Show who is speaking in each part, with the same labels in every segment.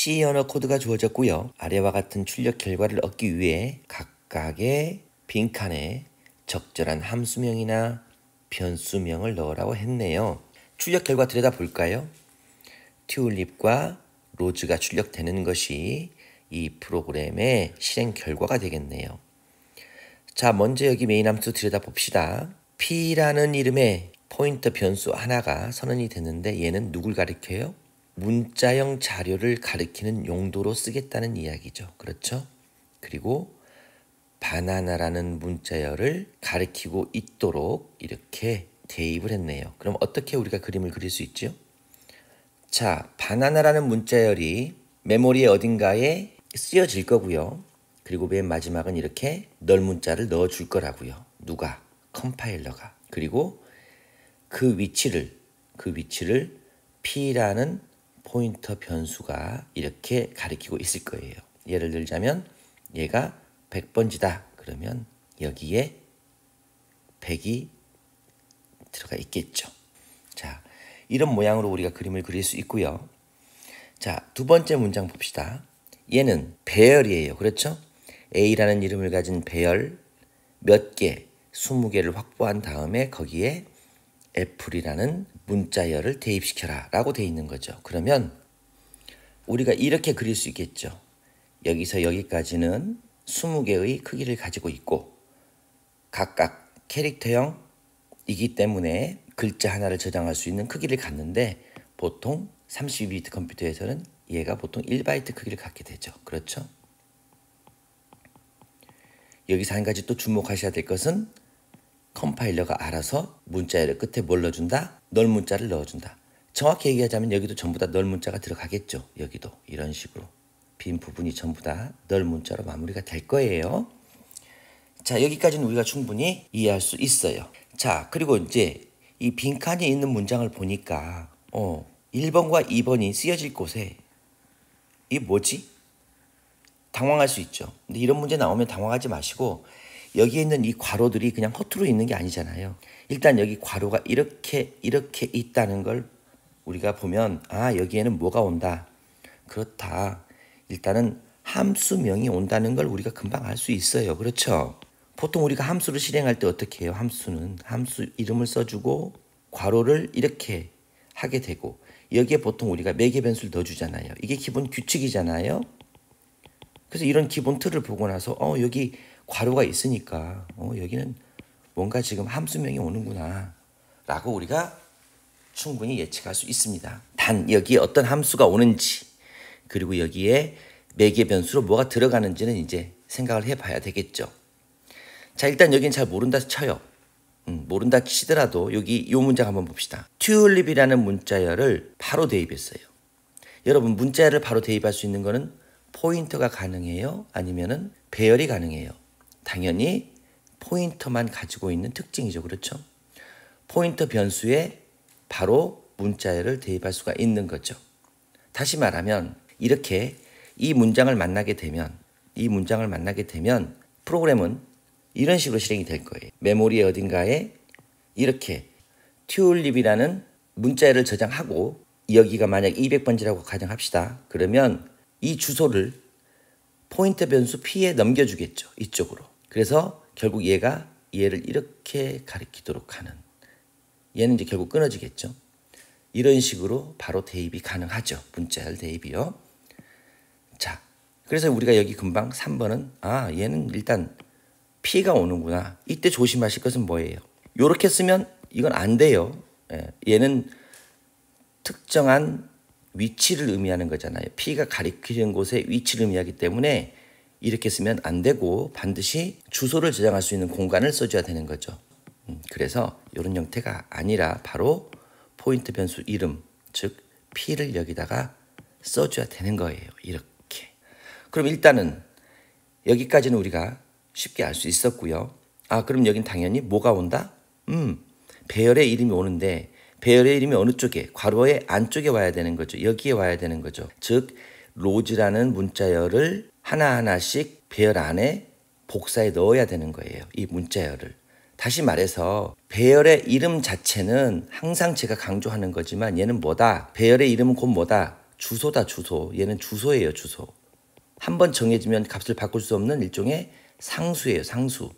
Speaker 1: C 언어 코드가 주어졌고요. 아래와 같은 출력 결과를 얻기 위해 각각의 빈칸에 적절한 함수명이나 변수명을 넣으라고 했네요. 출력 결과 들여다볼까요? 튤립과 로즈가 출력되는 것이 이 프로그램의 실행 결과가 되겠네요. 자, 먼저 여기 메인 함수 들여다봅시다. P라는 이름의 포인터 변수 하나가 선언이 됐는데 얘는 누굴 가리켜요? 문자형 자료를 가리키는 용도로 쓰겠다는 이야기죠. 그렇죠? 그리고 바나나라는 문자열을 가리키고 있도록 이렇게 대입을 했네요. 그럼 어떻게 우리가 그림을 그릴 수 있죠? 자, 바나나라는 문자열이 메모리의 어딘가에 쓰여질 거고요. 그리고 맨 마지막은 이렇게 널 문자를 넣어줄 거라고요. 누가? 컴파일러가. 그리고 그 위치를 P라는 포인터 변수가 이렇게 가리키고 있을 거예요. 예를 들자면 얘가 100번지다. 그러면 여기에 100이 들어가 있겠죠. 자, 이런 모양으로 우리가 그림을 그릴 수 있고요. 자, 두 번째 문장 봅시다. 얘는 배열이에요. 그렇죠? A라는 이름을 가진 배열 몇 개, 20개를 확보한 다음에 거기에 애플이라는 문자열을 대입시켜라 라고 돼 있는 거죠. 그러면 우리가 이렇게 그릴 수 있겠죠. 여기서 여기까지는 20개의 크기를 가지고 있고 각각 캐릭터형이기 때문에 글자 하나를 저장할 수 있는 크기를 갖는데 보통 32비트 컴퓨터에서는 얘가 보통 1바이트 크기를 갖게 되죠. 그렇죠? 여기서 한 가지 또 주목하셔야 될 것은 컴파일러가 알아서 문자열의 끝에 뭘 넣어준다? 널 문자를 넣어준다. 정확히 얘기하자면 여기도 전부 다 널 문자가 들어가겠죠. 여기도 이런 식으로 빈 부분이 전부 다 널 문자로 마무리가 될 거예요. 자, 여기까지는 우리가 충분히 이해할 수 있어요. 자, 그리고 이제 이 빈칸이 있는 문장을 보니까 1번과 2번이 쓰여질 곳에 이게 뭐지? 당황할 수 있죠. 근데 이런 문제 나오면 당황하지 마시고 여기에 있는 이 괄호들이 그냥 허투루 있는 게 아니잖아요. 일단 여기 괄호가 이렇게 있다는 걸 우리가 보면 여기에는 뭐가 온다. 그렇다. 일단은 함수명이 온다는 걸 우리가 금방 알 수 있어요. 그렇죠? 보통 우리가 함수를 실행할 때 어떻게 해요? 함수는 함수 이름을 써주고 괄호를 이렇게 하게 되고 여기에 보통 우리가 매개 변수를 넣어주잖아요. 이게 기본 규칙이잖아요. 그래서 이런 기본 틀을 보고 나서 여기 괄호가 있으니까 여기는 뭔가 지금 함수명이 오는구나 라고 우리가 충분히 예측할 수 있습니다. 단 여기에 어떤 함수가 오는지 그리고 여기에 매개 변수로 뭐가 들어가는지는 이제 생각을 해봐야 되겠죠. 자, 일단 여기는 잘 모른다 쳐요. 모른다 치더라도 여기 이 문장 한번 봅시다. 튤립이라는 문자열을 바로 대입했어요. 여러분 문자열을 바로 대입할 수 있는 거는 포인터가 가능해요? 아니면은 배열이 가능해요? 당연히 포인터만 가지고 있는 특징이죠. 그렇죠? 포인터 변수에 바로 문자열을 대입할 수가 있는 거죠. 다시 말하면 이렇게 이 문장을 만나게 되면 프로그램은 이런 식으로 실행이 될 거예요. 메모리의 어딘가에 이렇게 튤립이라는 문자열을 저장하고 여기가 만약 200번지라고 가정합시다. 그러면 이 주소를 포인터 변수 P에 넘겨주겠죠. 이쪽으로. 그래서 결국 얘가 얘를 이렇게 가리키도록 하는 얘는 이제 결국 끊어지겠죠. 이런 식으로 바로 대입이 가능하죠. 문자열 대입이요. 자, 그래서 우리가 여기 금방 3번은 얘는 일단 P가 오는구나. 이때 조심하실 것은 뭐예요? 요렇게 쓰면 이건 안 돼요. 얘는 특정한 위치를 의미하는 거잖아요. P가 가리키는 곳의 위치를 의미하기 때문에 이렇게 쓰면 안 되고 반드시 주소를 저장할 수 있는 공간을 써줘야 되는 거죠. 그래서 이런 형태가 아니라 바로 포인트 변수 이름, 즉 P를 여기다가 써줘야 되는 거예요. 이렇게. 그럼 일단은 여기까지는 우리가 쉽게 알 수 있었고요. 그럼 여긴 당연히 뭐가 온다? 배열의 이름이 오는데 배열의 이름이 어느 쪽에? 괄호의 안쪽에 와야 되는 거죠. 여기에 와야 되는 거죠. 즉 로즈라는 문자열을 하나하나씩 배열 안에 복사해 넣어야 되는 거예요. 이 문자열을. 다시 말해서 배열의 이름 자체는 항상 제가 강조하는 거지만 얘는 뭐다? 배열의 이름은 곧 뭐다? 주소다, 주소. 얘는 주소예요, 주소. 한번 정해지면 값을 바꿀 수 없는 일종의 상수예요, 상수.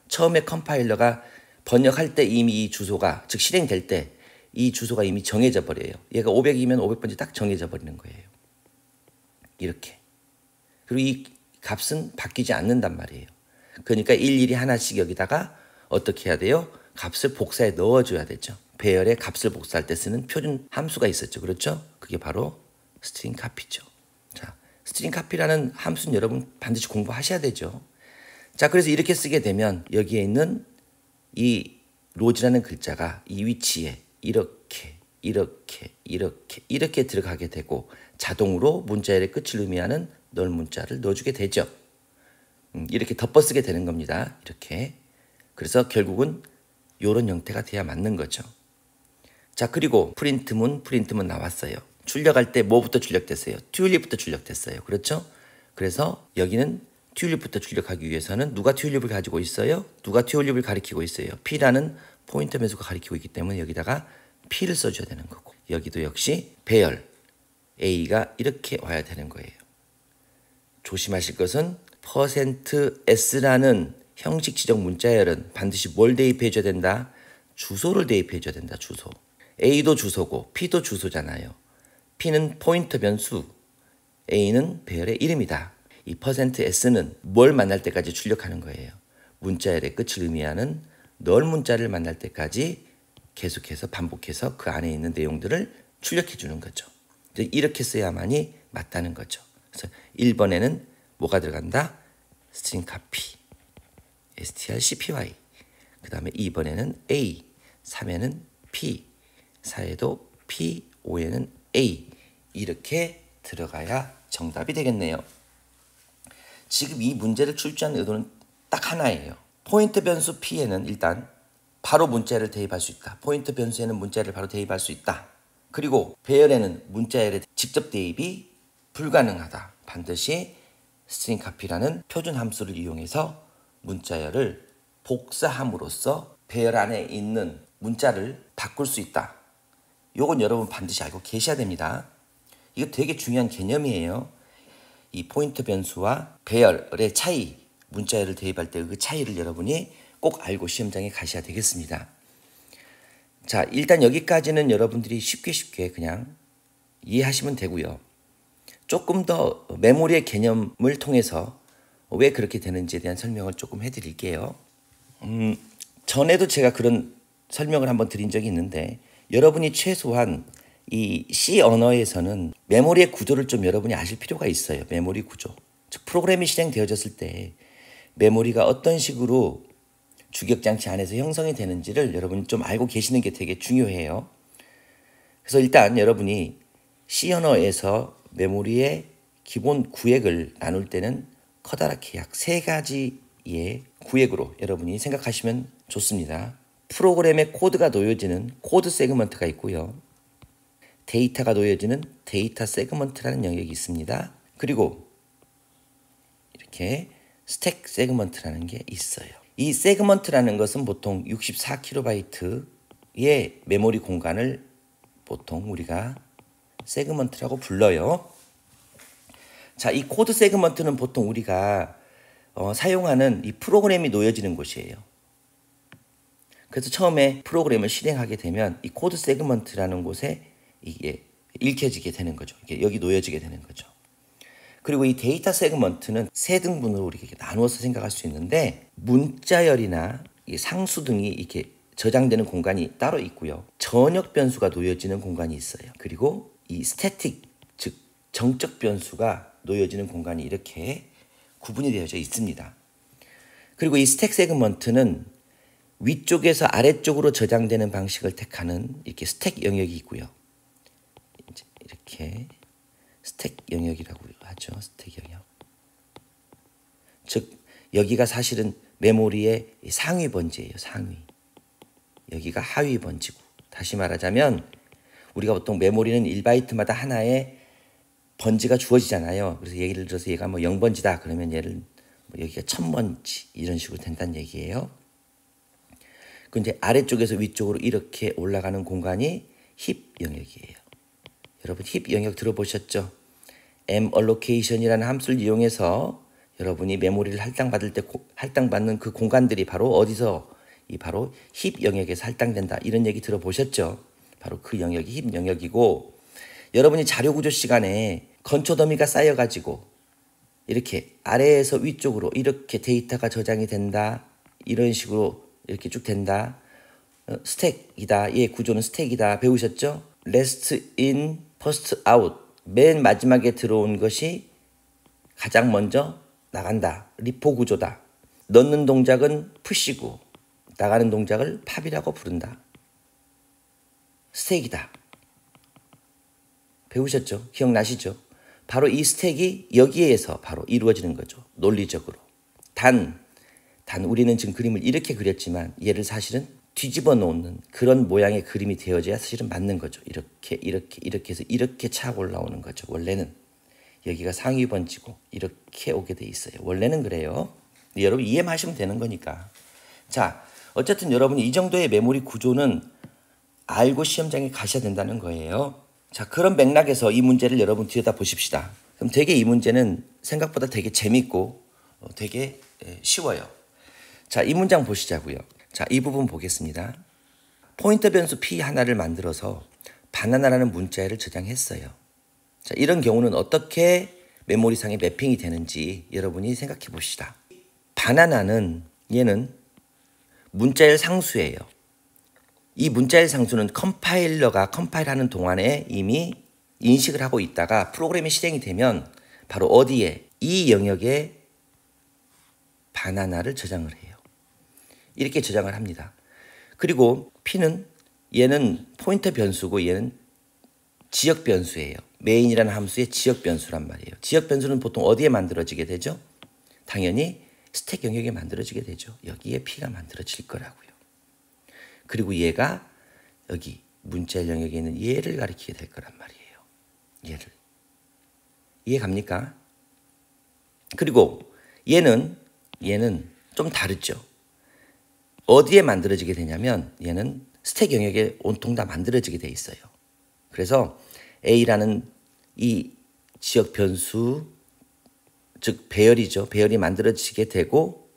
Speaker 1: 처음에 컴파일러가 번역할 때 이미 이 주소가, 즉 실행될 때 이 주소가 이미 정해져 버려요. 얘가 500이면 500번째 딱 정해져 버리는 거예요. 이렇게. 그리고 이 값은 바뀌지 않는단 말이에요. 그러니까 일일이 하나씩 여기다가 어떻게 해야 돼요? 값을 복사해 넣어줘야 되죠. 배열에 값을 복사할 때 쓰는 표준 함수가 있었죠. 그렇죠? 그게 바로 스트링 카피죠. 자, 스트링 카피라는 함수는 여러분 반드시 공부하셔야 되죠. 자, 그래서 이렇게 쓰게 되면 여기에 있는 이 로즈라는 글자가 이 위치에 이렇게 들어가게 되고 자동으로 문자열의 끝을 의미하는 널 문자를 넣어주게 되죠. 이렇게 덮어쓰게 되는 겁니다. 이렇게. 그래서 결국은 이런 형태가 돼야 맞는 거죠. 자, 그리고 프린트문 나왔어요. 출력할 때 뭐부터 출력됐어요? 튤립부터 출력됐어요. 그렇죠? 그래서 여기는 튤립부터 출력하기 위해서는 누가 튤립을 가지고 있어요? 누가 튤립을 가리키고 있어요? P라는 포인터 변수가 가리키고 있기 때문에 여기다가 P를 써줘야 되는 거고, 여기도 역시 배열 A가 이렇게 와야 되는 거예요. 조심하실 것은 %s라는 형식 지정 문자열은 반드시 뭘 대입해 줘야 된다? 주소를 대입해 줘야 된다. 주소. A도 주소고 P도 주소잖아요. P는 포인터 변수, A는 배열의 이름이다. 이 %s는 뭘 만날 때까지 출력하는 거예요. 문자열의 끝을 의미하는 널 문자를 만날 때까지 계속해서 반복해서 그 안에 있는 내용들을 출력해 주는 거죠. 이렇게 써야만이 맞다는 거죠. 그래서 1번에는 뭐가 들어간다? 스트링 카피, strcpy. 그 다음에 2번에는 a, 3에는 p, 4에도 p, 5에는 a. 이렇게 들어가야 정답이 되겠네요. 지금 이 문제를 출제한 의도는 딱 하나예요. 포인트 변수 p에는 일단 바로 문자열을 대입할 수 있다. 포인트 변수에는 문자열을 바로 대입할 수 있다. 그리고 배열에는 문자열의 직접 대입이 불가능하다. 반드시 스트링 카피라는 표준 함수를 이용해서 문자열을 복사함으로써 배열 안에 있는 문자를 바꿀 수 있다. 이건 여러분 반드시 알고 계셔야 됩니다. 이거 되게 중요한 개념이에요. 이 포인트 변수와 배열의 차이, 문자열을 대입할 때 그 차이를 여러분이 꼭 알고 시험장에 가셔야 되겠습니다. 자, 일단 여기까지는 여러분들이 쉽게 그냥 이해하시면 되고요. 조금 더 메모리의 개념을 통해서 왜 그렇게 되는지에 대한 설명을 조금 해드릴게요. 전에도 제가 그런 설명을 한번 드린 적이 있는데, 여러분이 최소한 이 C 언어에서는 메모리의 구조를 좀 여러분이 아실 필요가 있어요. 메모리 구조. 즉 프로그램이 실행되어졌을 때 메모리가 어떤 식으로 주격장치 안에서 형성이 되는지를 여러분이 좀 알고 계시는 게 되게 중요해요. 그래서 일단 여러분이 C 언어에서 메모리의 기본 구획을 나눌 때는 커다랗게 약 3가지의 구획으로 여러분이 생각하시면 좋습니다. 프로그램의 코드가 놓여지는 코드 세그먼트가 있고요. 데이터가 놓여지는 데이터 세그먼트라는 영역이 있습니다. 그리고 이렇게 스택 세그먼트라는 게 있어요. 이 세그먼트라는 것은 보통 64KB의 메모리 공간을 보통 우리가 세그먼트라고 불러요. 자, 이 코드 세그먼트는 보통 우리가 사용하는 이 프로그램이 놓여지는 곳이에요. 그래서 처음에 프로그램을 실행하게 되면 이 코드 세그먼트라는 곳에 이게 읽혀지게 되는 거죠. 이게 여기 놓여지게 되는 거죠. 그리고 이 데이터 세그먼트는 3등분으로 우리가 나누어서 생각할 수 있는데, 문자열이나 이 상수 등이 이렇게 저장되는 공간이 따로 있고요. 전역 변수가 놓여지는 공간이 있어요. 그리고 이 스태틱, 즉 정적 변수가 놓여지는 공간이 이렇게 구분이 되어져 있습니다. 그리고 이 스택 세그먼트는 위쪽에서 아래쪽으로 저장되는 방식을 택하는 이렇게 스택 영역이 있고요. 이렇게 스택 영역이라고 하죠. 스택 영역. 즉 여기가 사실은 메모리의 상위 번지예요. 상위. 여기가 하위 번지고, 다시 말하자면 우리가 보통 메모리는 1바이트마다 하나의 번지가 주어지잖아요. 그래서 예를 들어서 얘가 뭐 0번지다 그러면 얘를 여기가 1000번지 이런 식으로 된다는 얘기예요. 근데 아래쪽에서 위쪽으로 이렇게 올라가는 공간이 힙 영역이에요. 여러분 힙 영역 들어보셨죠? M allocation이라는 함수를 이용해서 여러분이 메모리를 할당받을 때 할당받는 그 공간들이 바로 어디서 바로 힙 영역에서 할당된다. 이런 얘기 들어보셨죠? 바로 그 영역이 힙 영역이고 여러분이 자료 구조 시간에 건초 더미가 쌓여가지고 이렇게 아래에서 위쪽으로 이렇게 데이터가 저장이 된다. 이런 식으로 이렇게 쭉 된다. 스택이다. 얘 구조는 스택이다. 배우셨죠? Last in, first out. 맨 마지막에 들어온 것이 가장 먼저 나간다. 리포 구조다. 넣는 동작은 푸시고 나가는 동작을 팝이라고 부른다. 스택이다. 배우셨죠? 기억나시죠? 바로 이 스택이 여기에서 바로 이루어지는 거죠. 논리적으로. 단 우리는 지금 그림을 이렇게 그렸지만 얘를 사실은 뒤집어 놓는 그런 모양의 그림이 되어져야 사실은 맞는 거죠. 이렇게 해서 이렇게 차고 올라오는 거죠. 원래는 여기가 상위 번지고 이렇게 오게 돼 있어요. 원래는 그래요. 여러분 이해만 하시면 되는 거니까. 자, 어쨌든 여러분이 이 정도의 메모리 구조는 알고 시험장에 가셔야 된다는 거예요. 자, 그런 맥락에서 이 문제를 여러분 들여다 보십시다. 그럼 되게 이 문제는 생각보다 되게 재밌고 되게 쉬워요. 자, 이 문장 보시자고요. 자, 이 부분 보겠습니다. 포인터 변수 p 하나를 만들어서 바나나라는 문자를 저장했어요. 자, 이런 경우는 어떻게 메모리상에 매핑이 되는지 여러분이 생각해 봅시다. 바나나는 얘는 문자열 상수예요. 이 문자열 상수는 컴파일러가 컴파일하는 동안에 이미 인식을 하고 있다가 프로그램이 실행이 되면 바로 어디에 이 영역에 바나나를 저장을 해요. 이렇게 저장을 합니다. 그리고 p는 얘는 포인터 변수고 얘는 지역 변수예요. 메인이라는 함수의 지역 변수란 말이에요. 지역 변수는 보통 어디에 만들어지게 되죠? 당연히 스택 영역에 만들어지게 되죠. 여기에 p가 만들어질 거라고요. 그리고 얘가 여기 문자 영역에 있는 얘를 가리키게 될 거란 말이에요. 얘를. 이해 갑니까? 그리고 얘는 좀 다르죠. 어디에 만들어지게 되냐면 얘는 스택 영역에 온통 다 만들어지게 돼 있어요. 그래서 A라는 이 지역 변수, 즉 배열이죠. 배열이 만들어지게 되고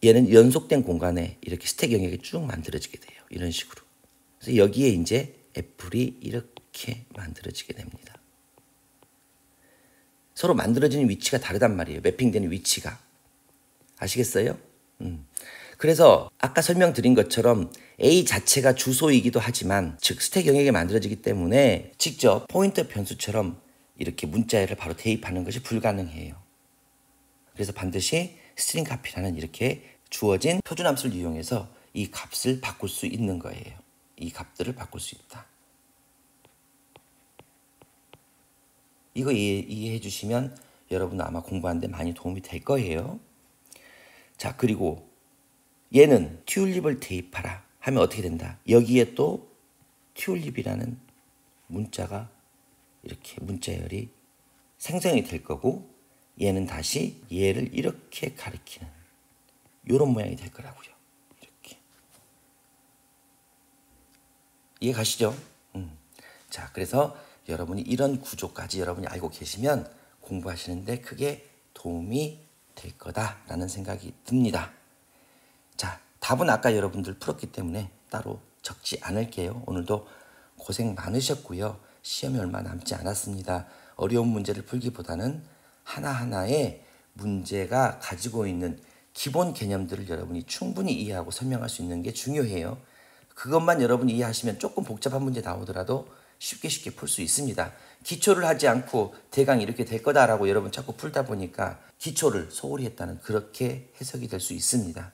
Speaker 1: 얘는 연속된 공간에 이렇게 스택 영역이 쭉 만들어지게 돼요. 이런 식으로. 그래서 여기에 이제 애플이 이렇게 만들어지게 됩니다. 서로 만들어지는 위치가 다르단 말이에요. 매핑되는 위치가. 아시겠어요? 그래서 아까 설명드린 것처럼 A 자체가 주소이기도 하지만 즉 스택 영역에 만들어지기 때문에 직접 포인터 변수처럼 이렇게 문자열을 바로 대입하는 것이 불가능해요. 그래서 반드시 스트링 카피라는 이렇게 주어진 표준 함수를 이용해서 이 값을 바꿀 수 있는 거예요. 이 값들을 바꿀 수 있다. 이거 이해해 주시면 여러분 아마 공부하는데 많이 도움이 될 거예요. 자, 그리고 얘는 튤립을 대입하라 하면 어떻게 된다? 여기에 또 튤립이라는 문자가 이렇게 문자열이 생성이 될 거고 얘는 다시 얘를 이렇게 가리키는 이런 모양이 될 거라고요. 이렇게. 이해 가시죠? 자, 그래서 여러분이 이런 구조까지 여러분이 알고 계시면 공부하시는데 크게 도움이 될 거다라는 생각이 듭니다. 자, 답은 아까 여러분들 풀었기 때문에 따로 적지 않을게요. 오늘도 고생 많으셨고요. 시험이 얼마 남지 않았습니다. 어려운 문제를 풀기보다는 하나하나의 문제가 가지고 있는 기본 개념들을 여러분이 충분히 이해하고 설명할 수 있는 게 중요해요. 그것만 여러분이 이해하시면 조금 복잡한 문제 나오더라도 쉽게 풀 수 있습니다. 기초를 하지 않고 대강 이렇게 될 거다라고 여러분 자꾸 풀다 보니까 기초를 소홀히 했다는 그렇게 해석이 될 수 있습니다.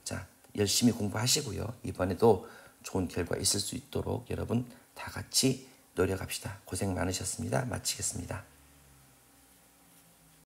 Speaker 1: 자, 열심히 공부하시고요. 이번에도 좋은 결과 있을 수 있도록 여러분 다 같이 노력합시다. 고생 많으셨습니다. 마치겠습니다.